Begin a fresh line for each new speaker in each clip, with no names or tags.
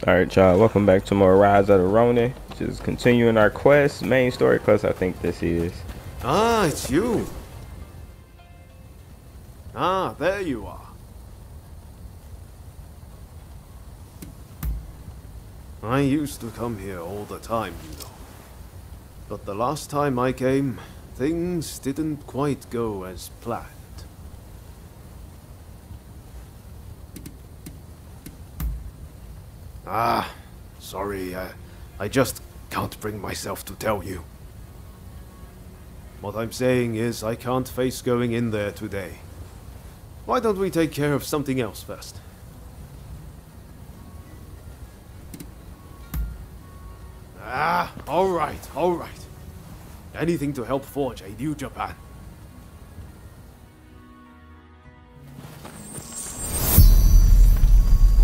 Alright, y'all, welcome back to more Rise of the Ronin. Just continuing our quest, main story quest, I think this is.
Ah, it's you. Ah, there you are. I used to come here all the time, you know. But the last time I came, things didn't quite go as planned. Ah, sorry, I just can't bring myself to tell you. What I'm saying is I can't face going in there today. Why don't we take care of something else first? Ah, alright. Anything to help forge a new Japan.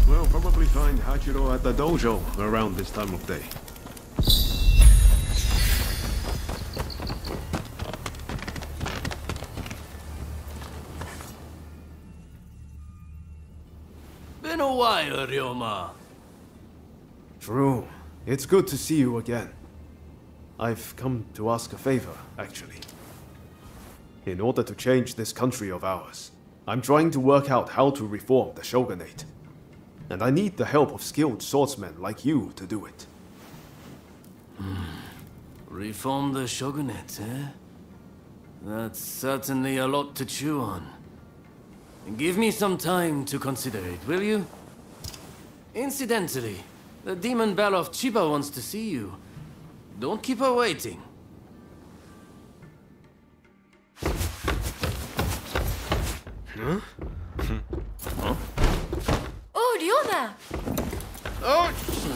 We'll probably find Hachiro at the dojo around this time of day.
Been a while, Ryoma.
True. It's good to see you again. I've come to ask a favor, actually. In order to change this country of ours, I'm trying to work out how to reform the shogunate. And I need the help of skilled swordsmen like you to do it.
Reform the shogunate, eh? That's certainly a lot to chew on. Give me some time to consider it, will you? Incidentally, the demon belle of Chiba wants to see you. Don't keep her waiting.
Huh?
Oh, Ryoma!
Oh!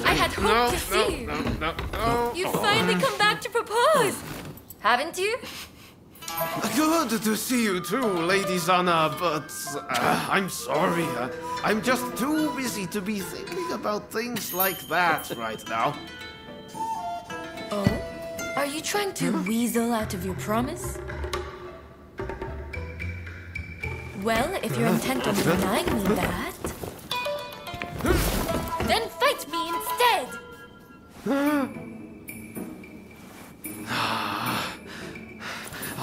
I had hoped to see you.
No.
You've finally come back to propose! Haven't you?
Good to see you too, Lady Zana, but I'm sorry. I'm just too busy to be thinking about things like that right now.
Oh? Are you trying to weasel out of your promise? Well, if you're intent on denying me that, then fight me instead!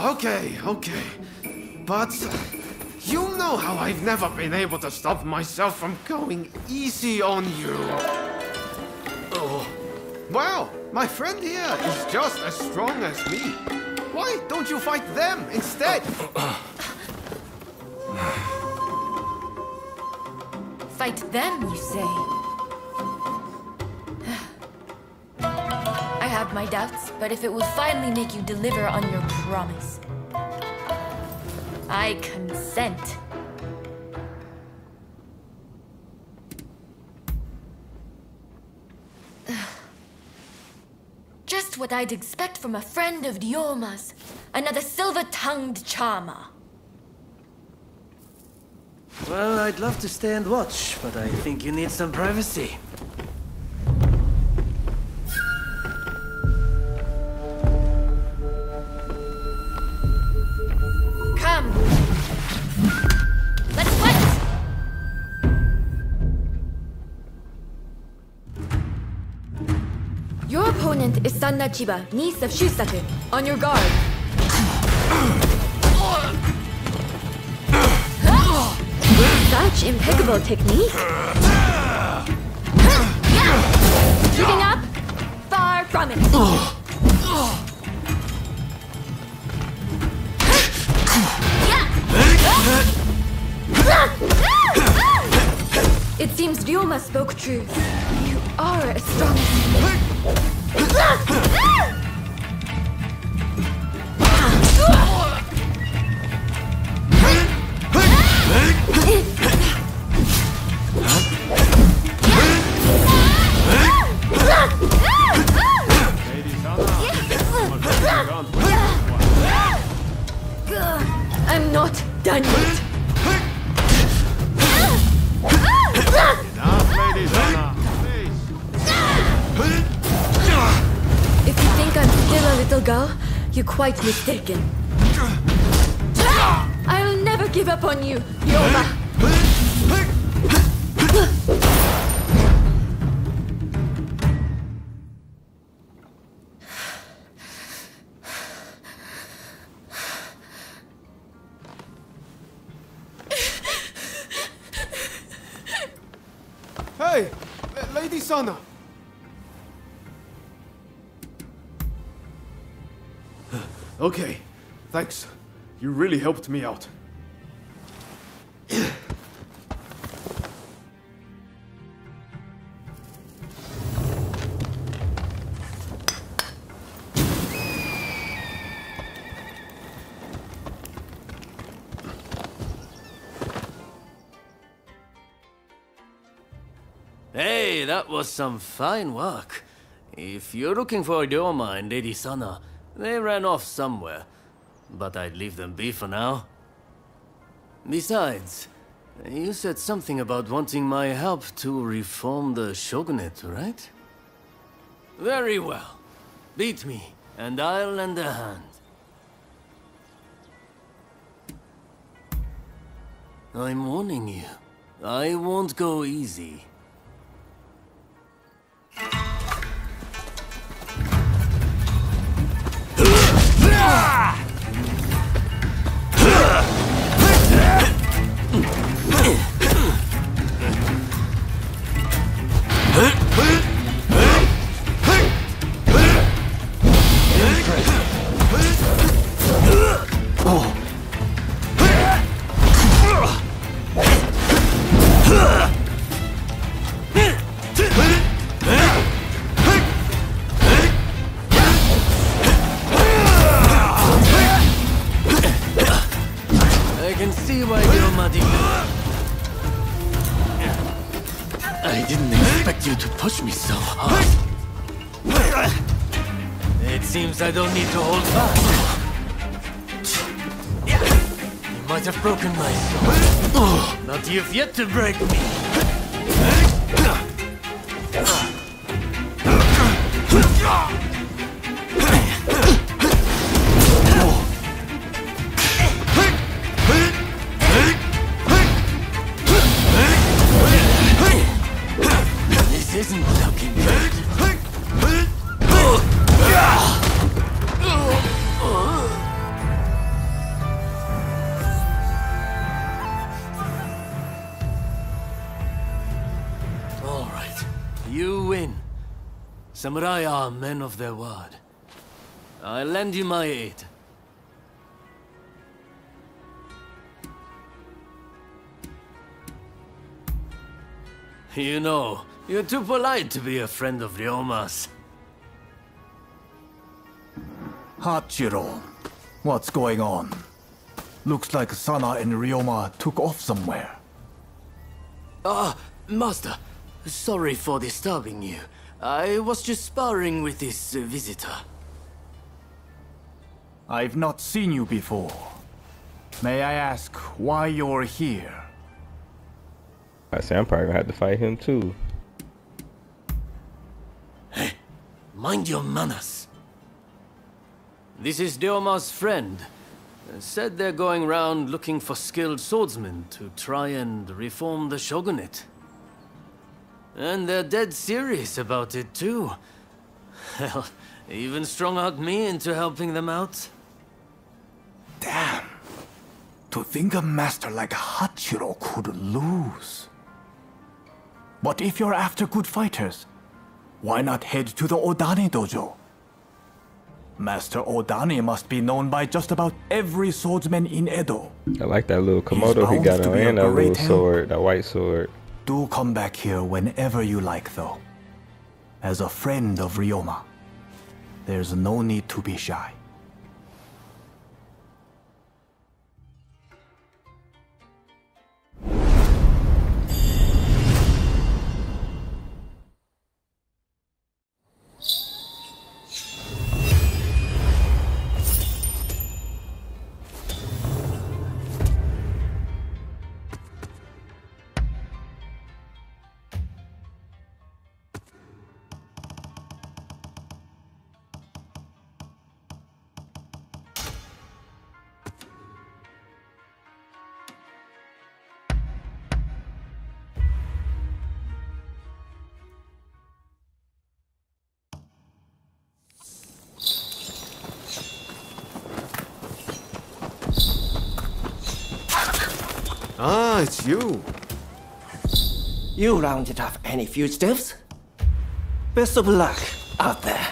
Okay. But you know how I've never been able to stop myself from going easy on you. Oh. Well, my friend here is just as strong as me. Why don't you fight them instead?
Fight them, you say? I have my doubts, but if it will finally make you deliver on your promise, I consent. Just what I'd expect from a friend of Ryoma's. Another silver-tongued charmer.
Well, I'd love to stay and watch, but I think you need some privacy.
Come! Let's fight! Your opponent is Sanna Chiba, niece of Shusaku. On your guard. Such impeccable technique. Keeping up? Far from it. It seems Ryoma spoke truth. You are as strong as I'm not done yet.
Enough, Lady Zana, please.
If you think I'm still a little girl, you're quite mistaken. I'll never give up on you, Ryoma.
Hey! Lady Sana! Okay, thanks. You really helped me out.
Hey, that was some fine work. If you're looking for Ryoma and Lady Sana, they ran off somewhere. But I'd leave them be for now. Besides, you said something about wanting my help to reform the shogunate, right? Very well. Beat me, and I'll lend a hand. I'm warning you. I won't go easy. I can see why you're muddy. I didn't expect you to push me so hard. It seems I don't need to hold back. You might have broken my soul, but you've yet to break me. This isn't looking good. All right, you win. Samurai are men of their word. I'll lend you my aid. You know, you're too polite to be a friend of Ryoma's.
Hachiro, what's going on? Looks like Sana and Ryoma took off somewhere.
Master, sorry for disturbing you. I was just sparring with this visitor.
I've not seen you before. May I ask why you're here?
I say I'm probably gonna have to fight him too.
Hey, mind your manners. This is Ryoma's friend. Said they're going round looking for skilled swordsmen to try and reform the shogunate. And they're dead serious about it too. Hell, even strung out me into helping them out.
Damn. To think a master like Hachiro could lose. But if you're after good fighters, why not head to the Odani dojo? Master Odani must be known by just about every swordsman in Edo.
I like that little Komodo he got on and that little sword, that white sword.
Do come back here whenever you like, though. As a friend of Ryoma, there's no need to be shy.
Ah, it's you.
You rounded up any fugitives? Best of luck out there.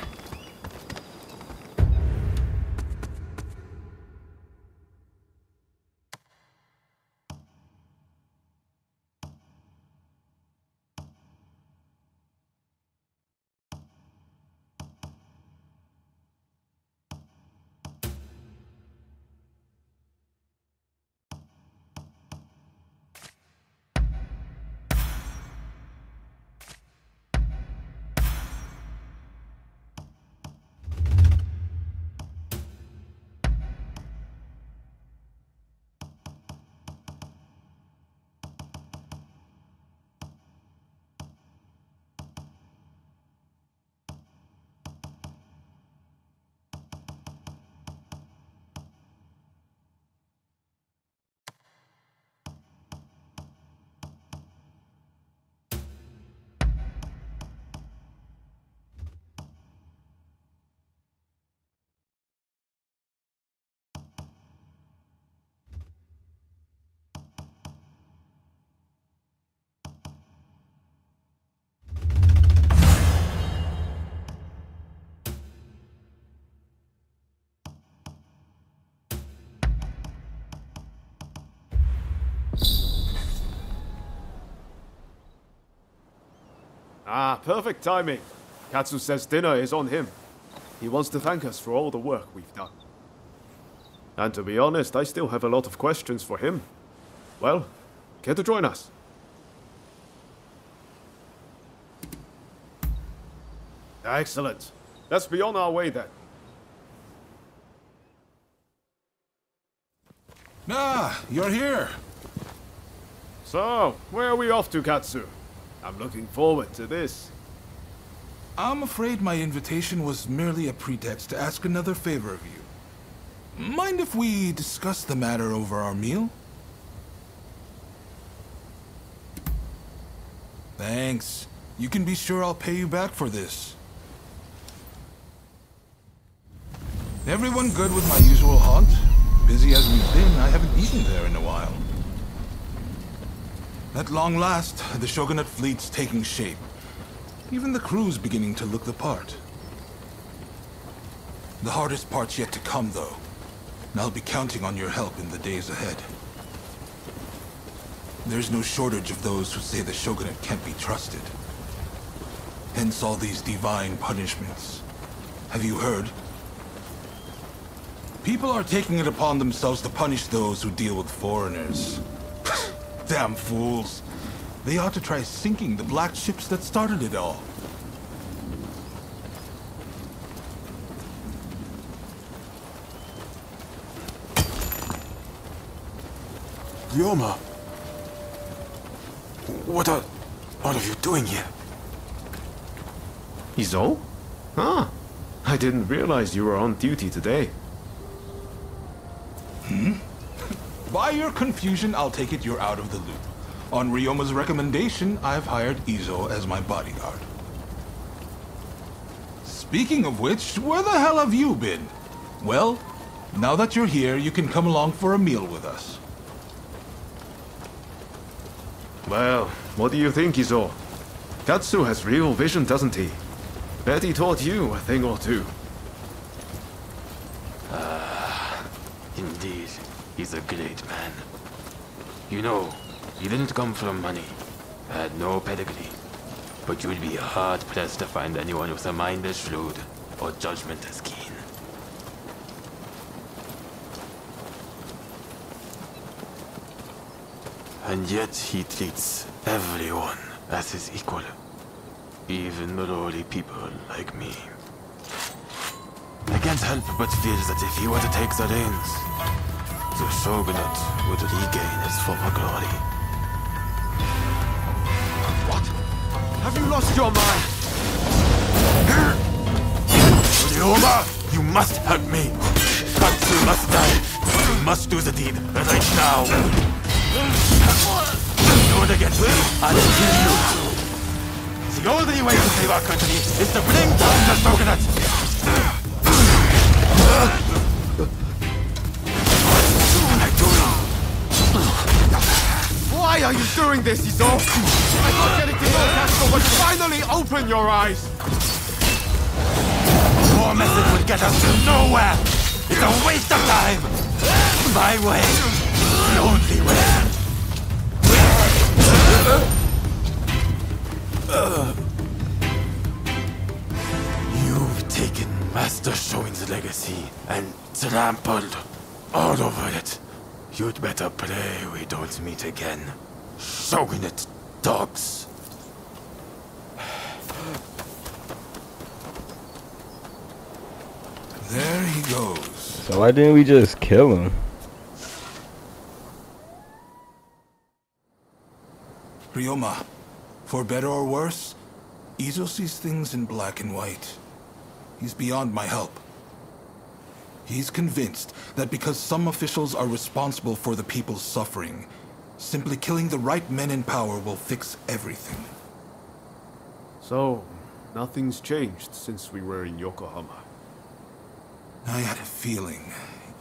Ah, perfect timing. Katsu says dinner is on him. He wants to thank us for all the work we've done. And to be honest, I still have a lot of questions for him. Well, care to join us? Excellent. Let's be on our way then.
Ah, you're here.
So, where are we off to, Katsu? I'm looking forward to this.
I'm afraid my invitation was merely a pretext to ask another favor of you. Mind if we discuss the matter over our meal? Thanks. You can be sure I'll pay you back for this. Everyone good with my usual haunt? Busy as we've been, I haven't eaten there in a while. At long last, the Shogunate fleet's taking shape. Even the crew's beginning to look the part. The hardest part's yet to come, though. And I'll be counting on your help in the days ahead. There's no shortage of those who say the Shogunate can't be trusted. Hence all these divine punishments. Have you heard? People are taking it upon themselves to punish those who deal with foreigners. Damn fools. They ought to try sinking the black ships that started it all.
Ryoma! What are you doing here? Izo? Ah, I didn't realize you were on duty today.
By your confusion, I'll take it you're out of the loop. On Ryoma's recommendation, I've hired Izo as my bodyguard. Speaking of which, where the hell have you been? Well, now that you're here, you can come along for a meal with us.
Well, what do you think, Izo? Katsu has real vision, doesn't he? Bet he taught you a thing or two.
Indeed, he's a great man. You know, he didn't come from money, had no pedigree, but you'd be hard-pressed to find anyone with a mind as shrewd or judgment as keen. And yet he treats everyone as his equal, even lowly people like me. I can't help but feel that if he were to take the reins, the Shogunate would regain its former glory.
What? Have you lost your mind?
Ryoma, you must help me. Katsu must die. You must do the deed right now. Do it against me, I'll kill you too. The only way to save our country is to bring down the Shogunate.
Why Why are you doing this, Izo? I thought getting to know Castle would finally open your eyes!
Your message would get us nowhere! It's a waste of time! My way, the only way. You've taken Master Shoin's legacy and trampled all over it. You'd better pray we don't meet again. Shogunate dogs.
There he goes.
So why didn't we just kill him?
Ryoma, for better or worse, Izo sees things in black and white. He's beyond my help. He's convinced that because some officials are responsible for the people's suffering, simply killing the right men in power will fix everything.
So, nothing's changed since we were in Yokohama.
I had a feeling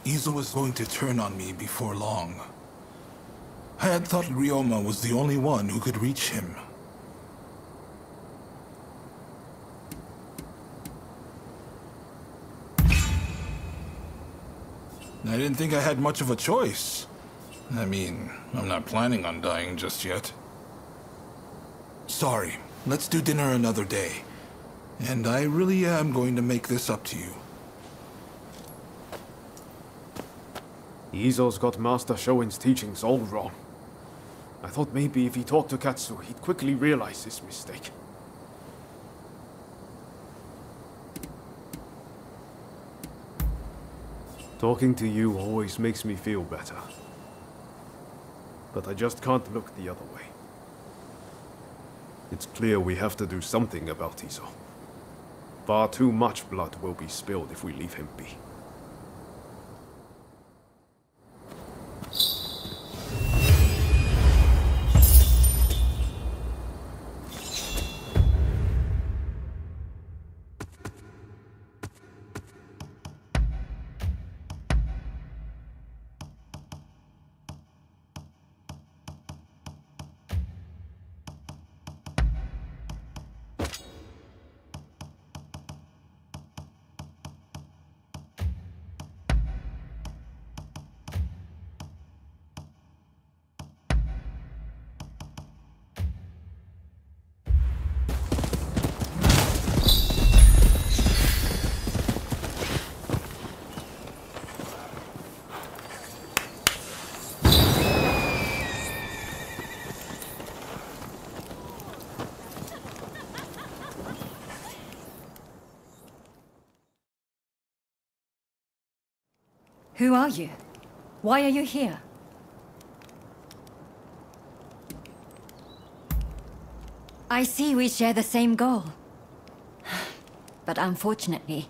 Izo was going to turn on me before long. I had thought Ryoma was the only one who could reach him. I didn't think I had much of a choice. I mean, I'm not planning on dying just yet. Sorry, let's do dinner another day. And I really am going to make this up to you.
Izo's got Master Shoin's teachings all wrong. I thought maybe if he talked to Katsu, he'd quickly realize his mistake. Talking to you always makes me feel better. But I just can't look the other way. It's clear we have to do something about Izo. Far too much blood will be spilled if we leave him be.
Who are you? Why are you here? I see we share the same goal. But unfortunately,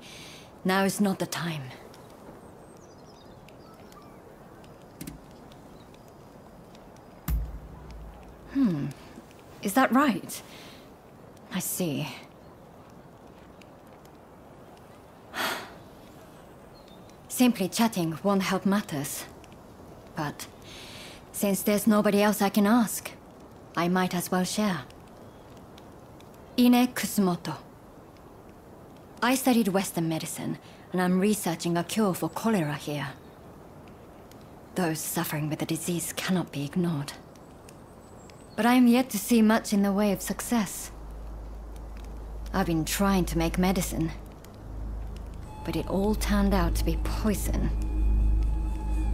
now is not the time. Is that right? I see. Simply chatting won't help matters. But since there's nobody else I can ask, I might as well share. Ine Kusumoto. I studied Western medicine, and I'm researching a cure for cholera here. Those suffering with the disease cannot be ignored. But I am yet to see much in the way of success. I've been trying to make medicine, but it all turned out to be poison.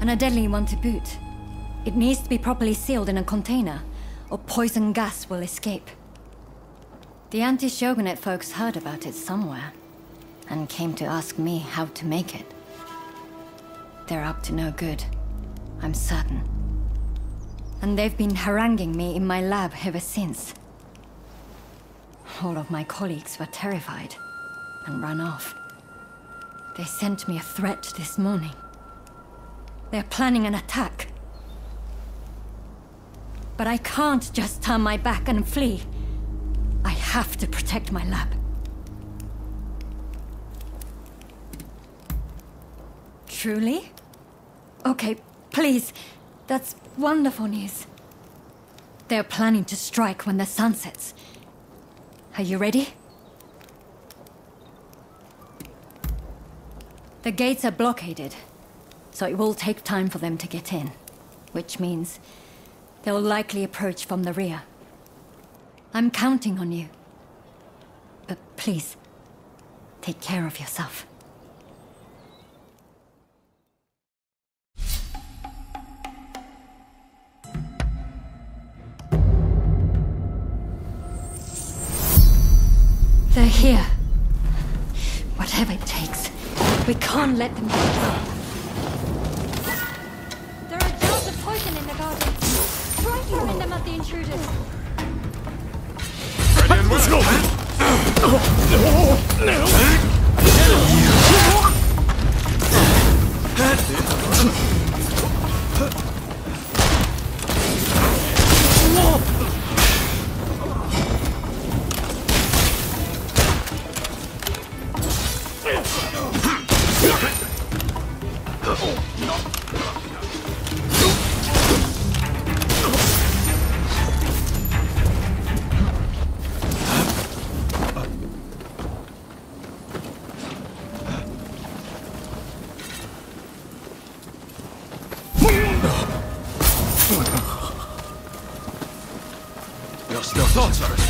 And a deadly one to boot. It needs to be properly sealed in a container, or poison gas will escape. The anti-shogunate folks heard about it somewhere, and came to ask me how to make it. They're up to no good, I'm certain. And they've been haranguing me in my lab ever since. All of my colleagues were terrified, and ran off. They sent me a threat this morning. They're planning an attack. But I can't just turn my back and flee. I have to protect my lab. Truly? Okay, please. That's wonderful news. They're planning to strike when the sun sets. Are you ready? The gates are blockaded, so it will take time for them to get in, which means they'll likely approach from the rear. I'm counting on you. But please, take care of yourself. They're here. Whatever it takes. We can't let them get out. There are jars of poison in the garden. Try throwing them at the intruders.
Let's go! You're still sorcerers.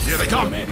Here they come, man.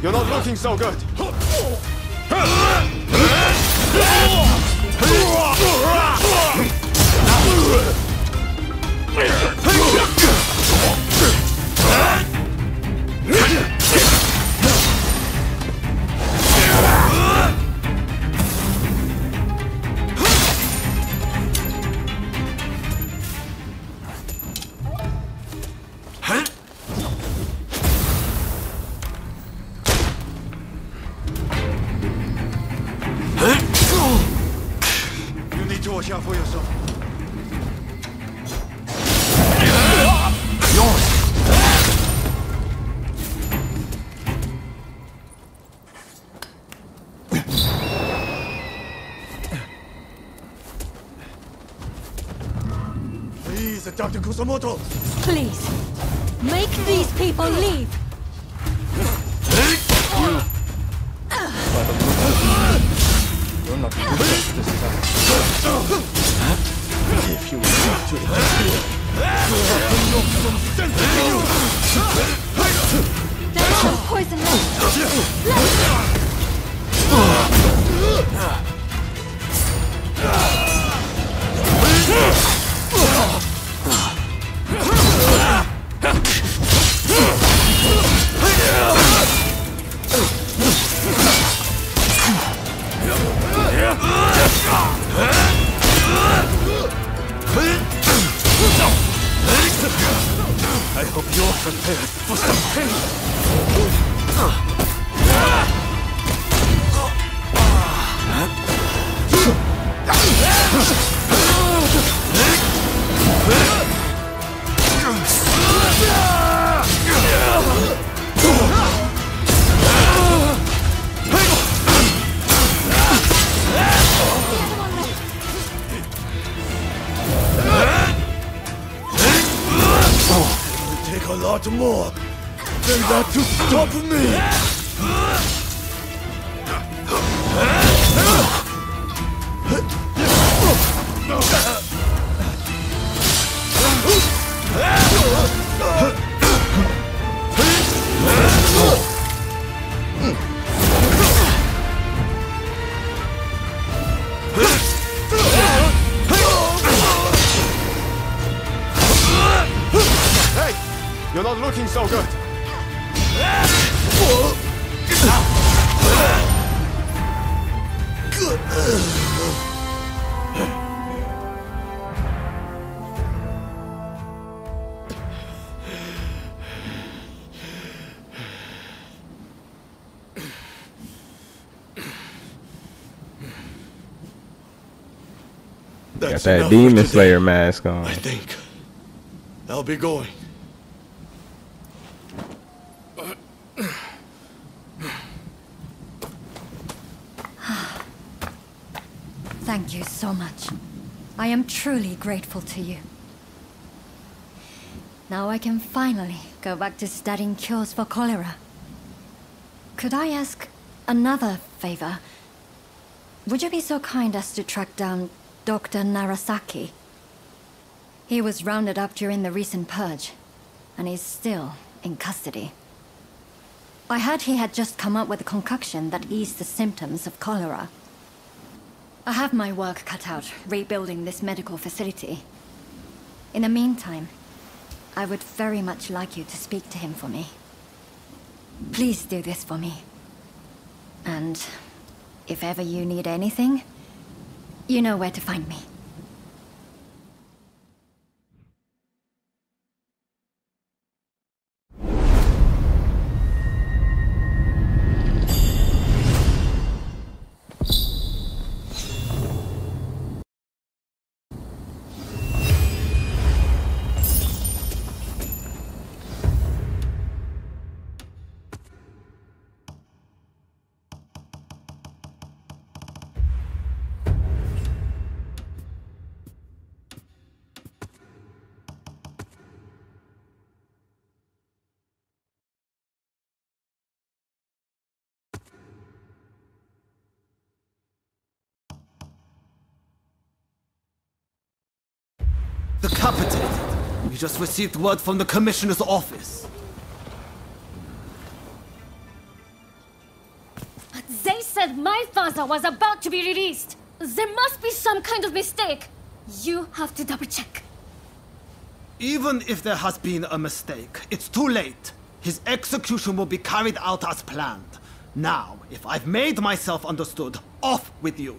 You're not looking so good. You need to watch out for yourself.
Dr. Kusamoto!
Please, make these people leave!
You're not gonna do this time.
If you want to interfere, you have to knock some sense into you!
There's some poison left!
I hope you're prepared for some pain! It will take a lot more than that to stop me! Hey! You're not looking so good!
Got
That's
that
enough for
Demon
today,
Slayer mask on.
I think. I'll be going.
Thank you so much. I am truly grateful to you. Now I can finally go back to studying cures for cholera. Could I ask another favor? Would you be so kind as to track down Dr. Narasaki? He was rounded up during the recent purge, and is still in custody. I heard he had just come up with a concoction that eased the symptoms of cholera. I have my work cut out rebuilding this medical facility. In the meantime, I would very much like you to speak to him for me. Please do this for me. And if ever you need anything, you know where to find me.
Decapitated. We just received word from the Commissioner's office.
They said my father was about to be released. There must be some kind of mistake. You have to double check.
Even if there has been a mistake, it's too late. His execution will be carried out as planned. Now, if I've made myself understood, off with you.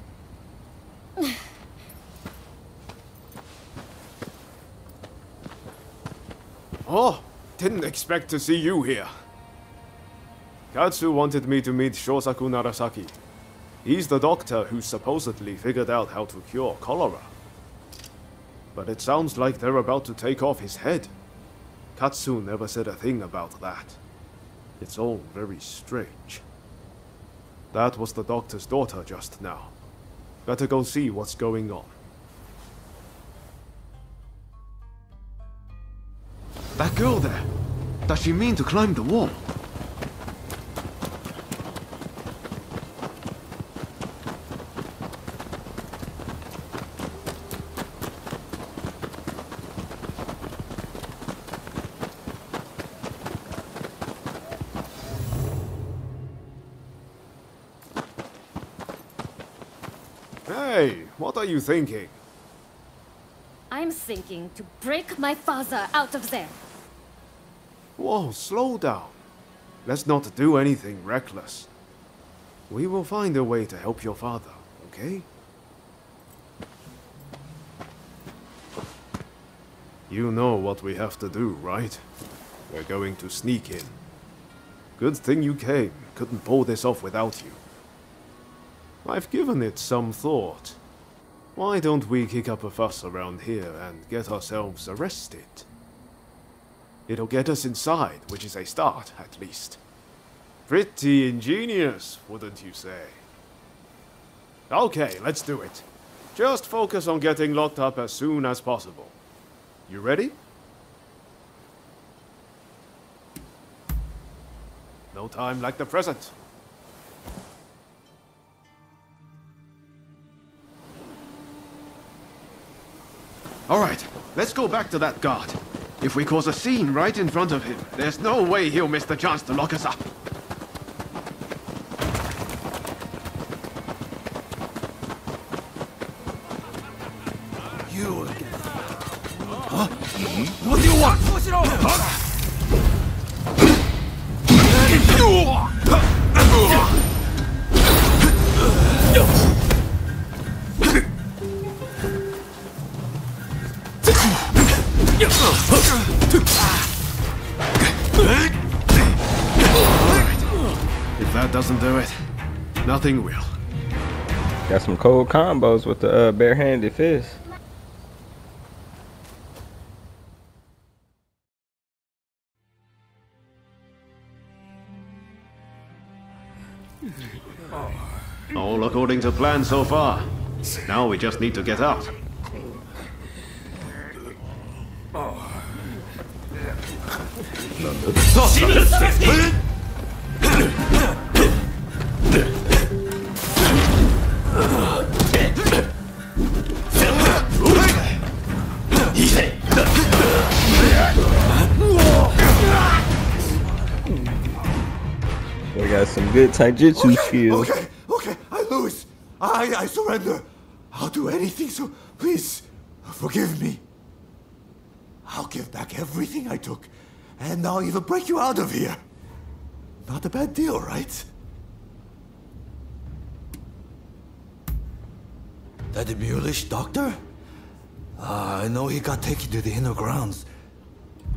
Oh, didn't expect to see you here. Katsu wanted me to meet Shosaku Narasaki. He's the doctor who supposedly figured out how to cure cholera. But it sounds like they're about to take off his head. Katsu never said a thing about that. It's all very strange. That was the doctor's daughter just now. Better go see what's going on. That girl there. Does she mean to climb the wall? Hey, what are you thinking?
I'm thinking to break my father out of there.
Whoa, slow down. Let's not do anything reckless. We will find a way to help your father, okay? You know what we have to do, right? We're going to sneak in. Good thing you came. Couldn't pull this off without you. I've given it some thought. Why don't we kick up a fuss around here and get ourselves arrested? It'll get us inside, which is a start, at least. Pretty ingenious, wouldn't you say? Okay, let's do it. Just focus on getting locked up as soon as possible. You ready? No time like the present. Alright, let's go back to that guard. If we cause a scene right in front of him, there's no way he'll miss the chance to lock us up.
You again. Huh? What do you want?
If that doesn't do it, nothing will.
Got some cold combos with the barehanded fist.
All according to plan so far. Now we just need to get out.
We got some good taijutsu skills.
Okay, I lose. I surrender. I'll do anything, so please forgive me. I'll give back everything I took, and I'll even break you out of here. Not a bad deal, right? That mulish doctor? I know he got taken to the inner grounds,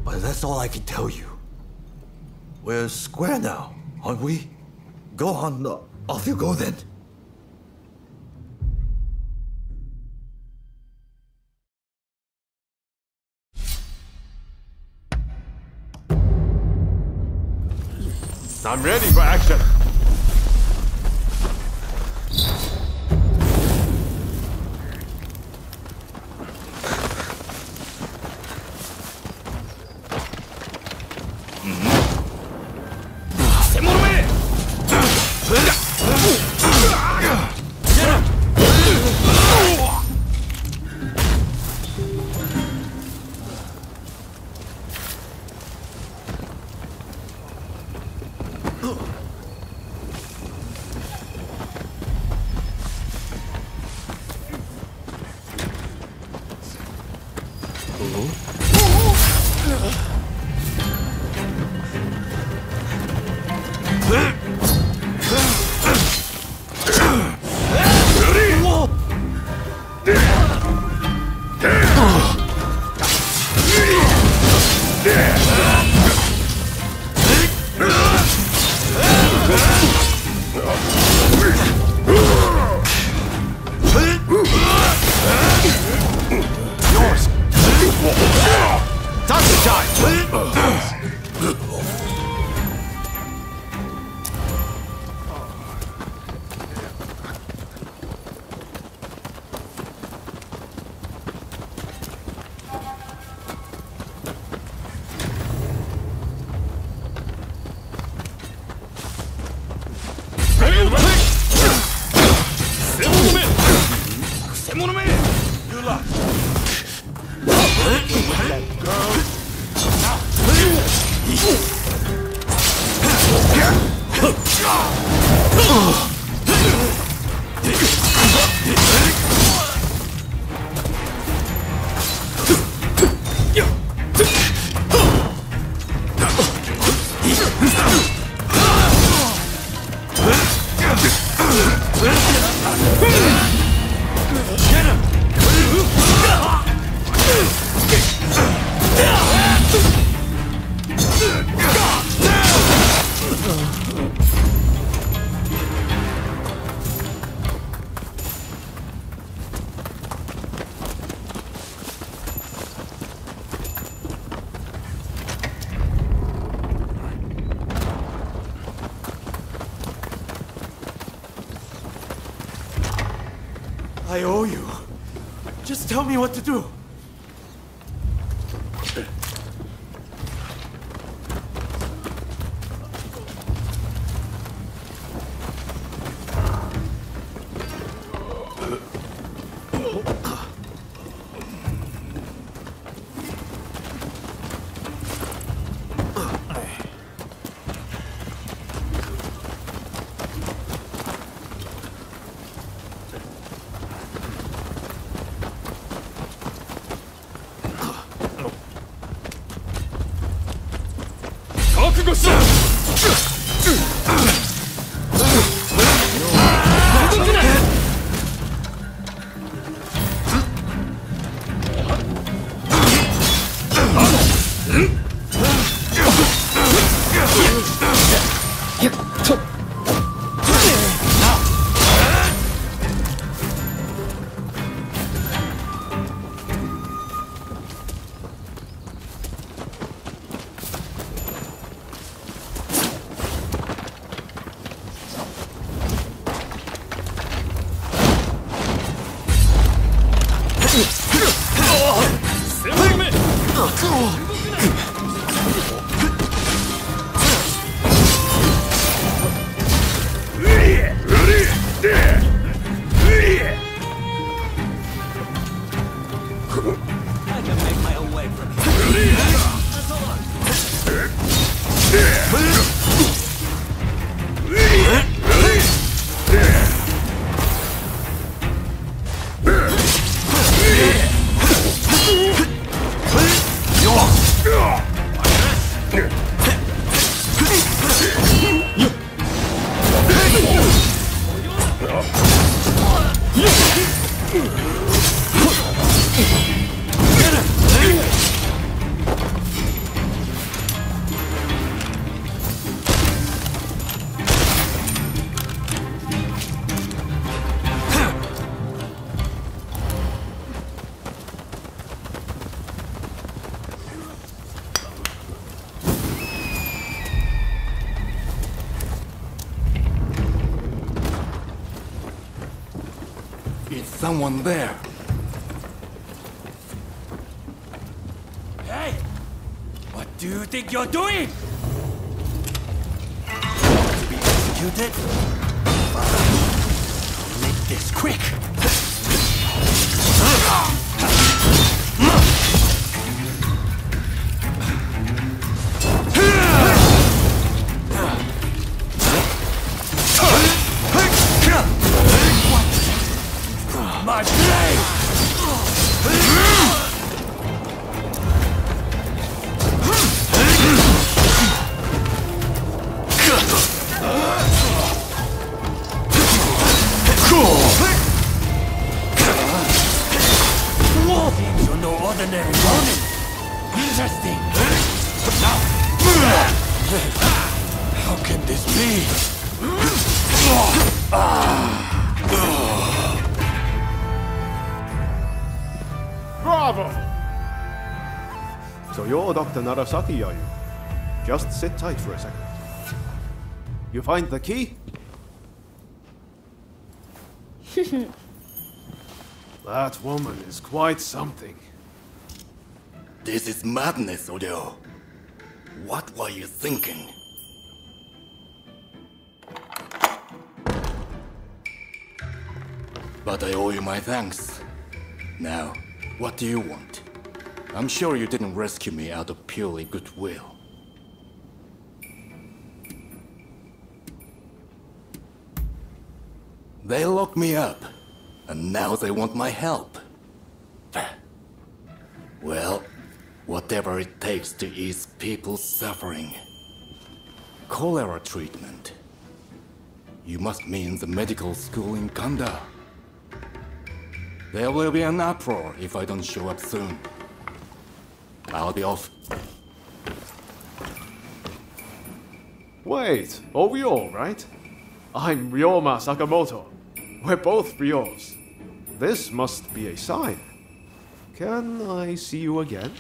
but that's all I can tell you. We're square now, aren't we? Go on, off you go then.
I'm ready for action. I owe you. Just tell me what to do.
Someone there.
Hey! What do you think you're doing? To be executed? I'll make this quick. My blade! Seems you're no ordinary Ronin. Interesting. Now, how can this be?
Bravo! So you're Dr. Narasaki, are you? Just sit tight for a second. You find the key? That woman is quite something.
This is madness, Odeo. What were you thinking? But I owe you my thanks. Now, what do you want? I'm sure you didn't rescue me out of purely goodwill. They locked me up, and now they want my help. Well, whatever it takes to ease people's suffering. Cholera treatment. You must mean the medical school in Kanda. There will be an uproar if I don't show up soon. I'll be off.
Wait, are we all right? I'm Ryoma Sakamoto. We're both Ryos. This must be a sign. Can I see you again?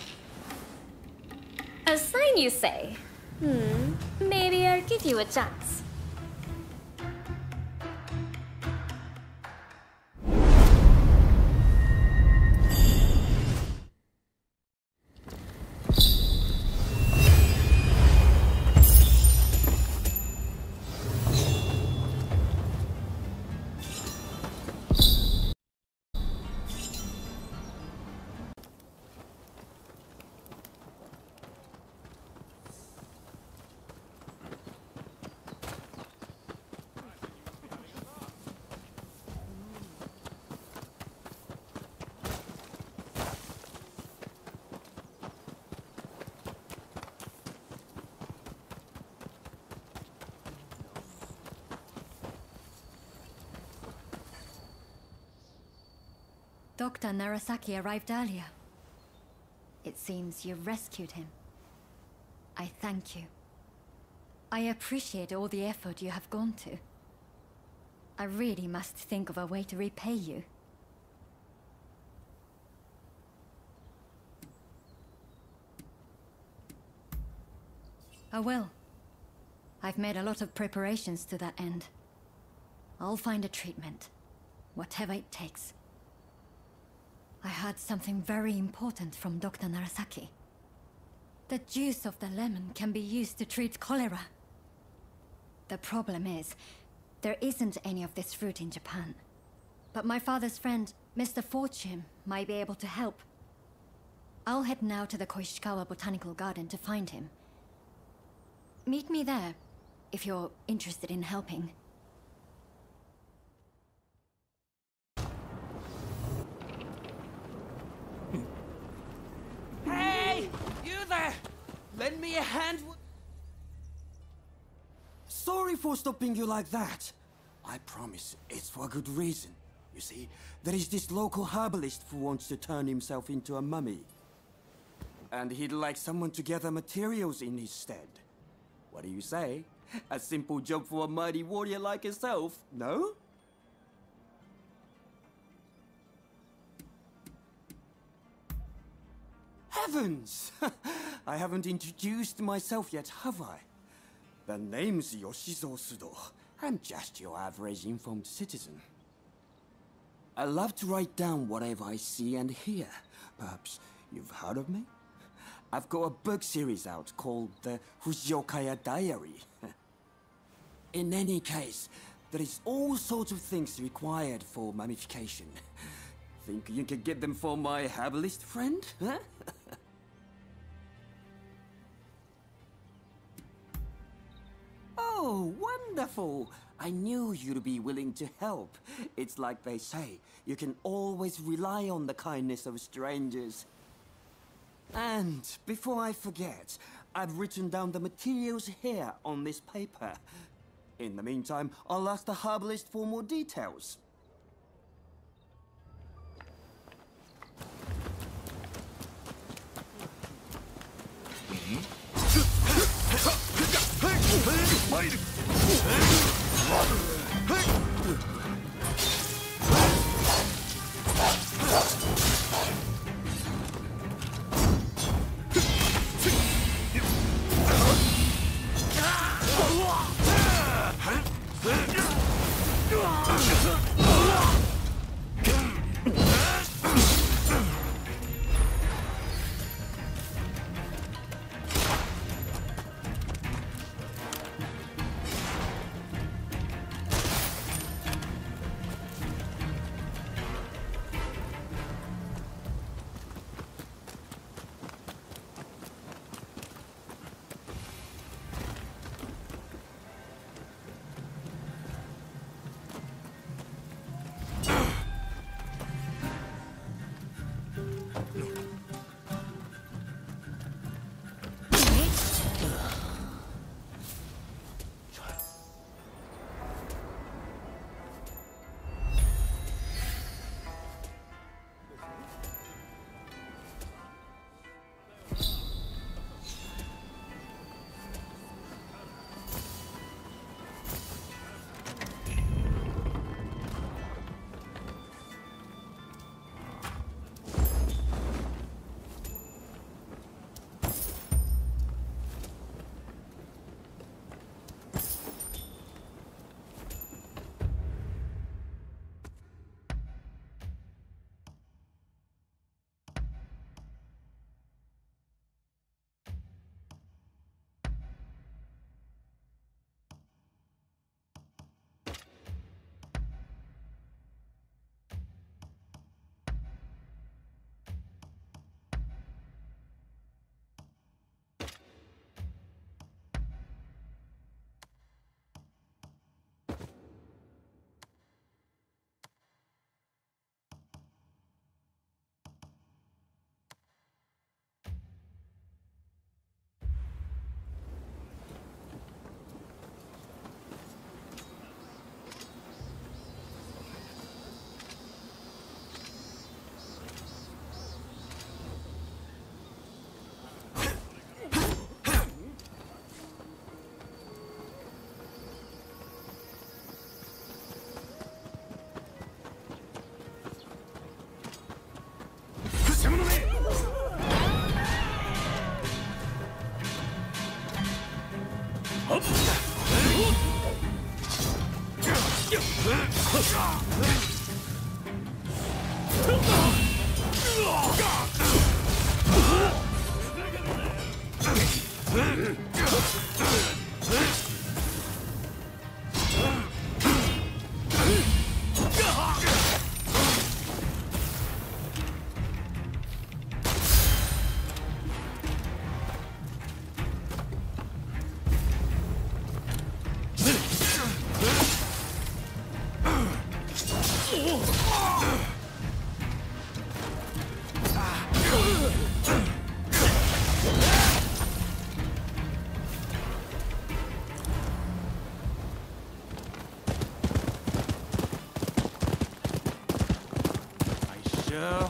A sign, you say? Maybe I'll give you a chance.
Dr. Narasaki arrived earlier. It seems you rescued him. I thank you. I appreciate all the effort you have gone to. I really must think of a way to repay you. I will. I've made a lot of preparations to that end. I'll find a treatment, whatever it takes. I heard something very important from Dr. Narasaki. The juice of the lemon can be used to treat cholera. The problem is, there isn't any of this fruit in Japan. But my father's friend, Mr. Fortune, might be able to help. I'll head now to the Koishikawa Botanical Garden to find him. Meet me there, if you're interested in helping.
Hey! You there! Lend me a hand. Sorry for stopping you like that. I promise it's for a good reason. You see, there is this local herbalist who wants to turn himself into a mummy. And he'd like someone to gather materials in his stead. What do you say? A simple job for a mighty warrior like yourself, no? Heavens! I haven't introduced myself yet, have I? The name's Yoshizo Sudo. I'm just your average informed citizen. I love to write down whatever I see and hear. Perhaps you've heard of me? I've got a book series out called the Fujiokaya Diary. In any case, there is all sorts of things required for mummification. Think you can get them for my herbalist friend, huh? Oh, wonderful! I knew you'd be willing to help. It's like they say, you can always rely on the kindness of strangers. And before I forget, I've written down the materials here on this paper. In the meantime, I'll ask the herbalist for more details.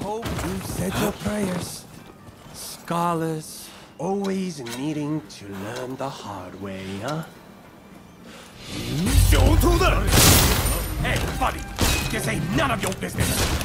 Hope you've said your prayers. Scholars always needing to learn the hard way, huh?
Don't do that! Hey, buddy, this ain't none of your business.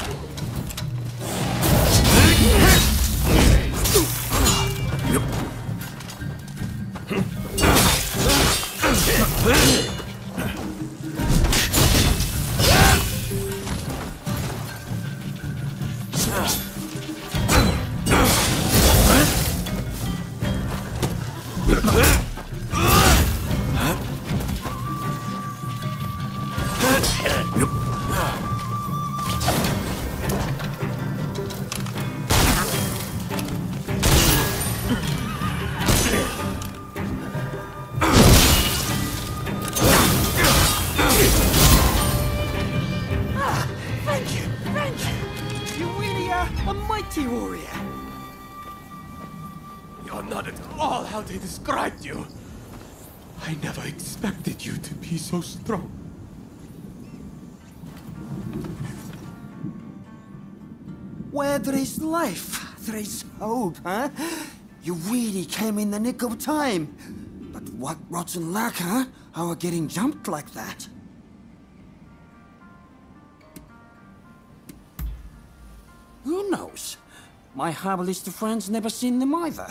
They described you. I never expected you to be so strong.
Where there is life, there is hope, huh? You really came in the nick of time. But what rotten luck, huh? How are getting jumped like that? Who knows? My herbalist friends never seen them either.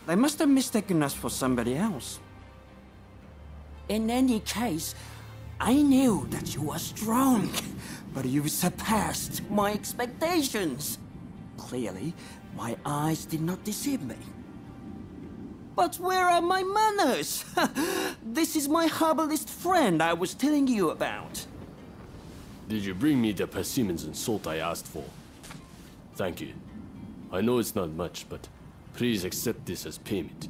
They must have mistaken us for somebody else. In any case, I knew that you were strong, but you surpassed my expectations. Clearly, my eyes did not deceive me. But where are my manners? This is my herbalist friend I was telling you about.
Did you bring me the persimmons and salt I asked for? Thank you. I know it's not much, but please accept this as payment.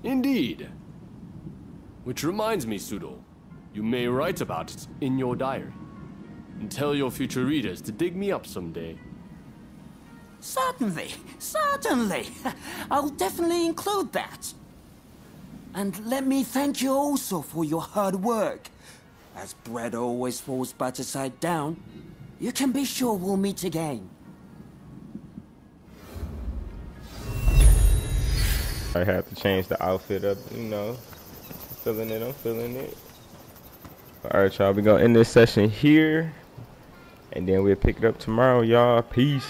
Indeed. Which reminds me, Sudo, you may write about it in your diary. And tell your future readers to dig me up someday.
Certainly, certainly. I'll definitely include that. And let me thank you also for your hard work. As bread always falls butter side down, you can be sure we'll meet again.
I have to change the outfit up, you know. Feeling it, I'm feeling it. Alright, y'all, we're gonna end this session here. And then we'll pick it up tomorrow, y'all. Peace.